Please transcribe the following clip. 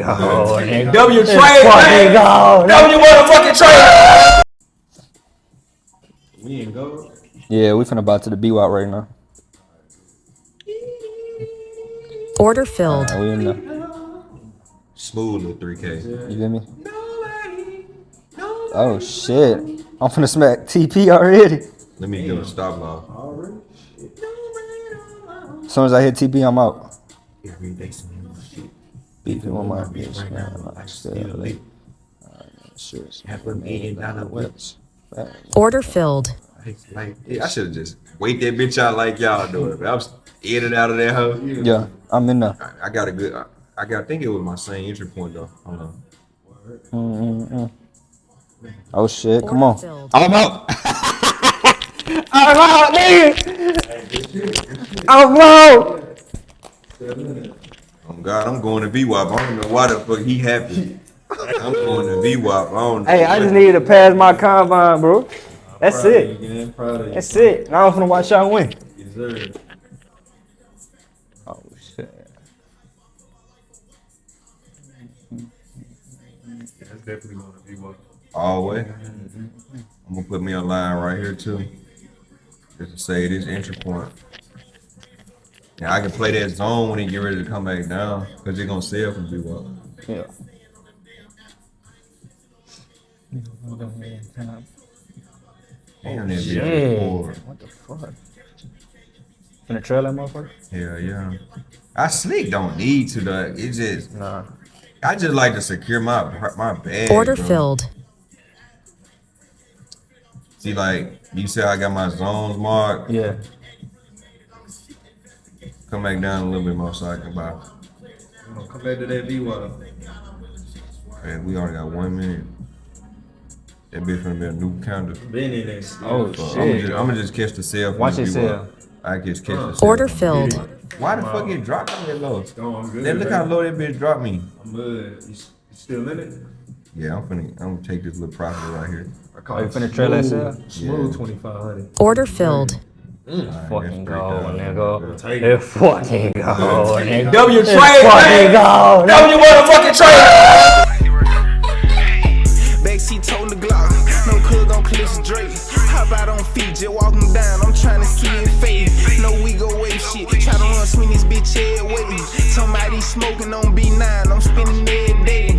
Go, nigga. W trade, man. Go, W motherfucking trade. We ain't go. Yeah, we finna buy to the Whop right now. Order filled. We in there. Smooth little 3K. You get me? Oh shit! I'm finna smack TP already. Let me get a stop loss. As soon as I hit TP, I'm out. Every day some new shit. Beefing with my bitch, man. I'm still late. Sure. $500 million whips. Order filled. Like, yeah, I should have just wait that bitch out like y'all doing. I was in and out of that hoe. Yeah, I'm in there. I got a good. I think it was my same entry point though. Hold on. Oh shit! Come on. Filled. I'm out. I'm out, nigga. I'm out. Oh God, I'm going to Whop. I don't know why the fuck he happy. I'm going to Whop. I don't know. Hey, I just needed to pass my combine, bro. That's it. That's it. Now I'm finna watch y'all win. Oh shit. That's definitely going to be one. All the way. I'm gonna put me a line right here too. Just to say this entry point. Now I can play that zone when he get ready to come back down because they're gonna sell from Whop. Yeah. Damn, that Shit. bitch bored. What the fuck? Finna trail that motherfucker? Hell yeah. I slick don't need to though. It's just Nah. I just like to secure my bag. Order bro. filled. See, like you said, I got my zones marked. Yeah. Come back down a little bit more so I can buy. Come back to that V-Water. Man, we already got 1 minute. That bitch finna be a new counter. Been in that still. Oh So shit. I'm gonna just catch the sale. Watch it sell. I just catch the sale. Order filled. Why the fuck it dropped me that low? Oh, I'm good. Then look how low that bitch dropped me. I'm good. You still in it? Yeah, I'm gonna take this little profit right here. I call Oh, you it finna trail that sale? Smooth Yeah. 2,500. Order filled. Fucking go, $3,000. nigga. Take It fucking go, nigga. W It trade, fucking man. go, nigga. W motherfucking trade. Backseat toting the Glock, no cuz gon' clutch the Drake. Hop out on feet, just walking down, I'm tryna see it fade. No, we go wave shit, try to run swing this bitch head way. Somebody smoking on B9, I'm spinning every day.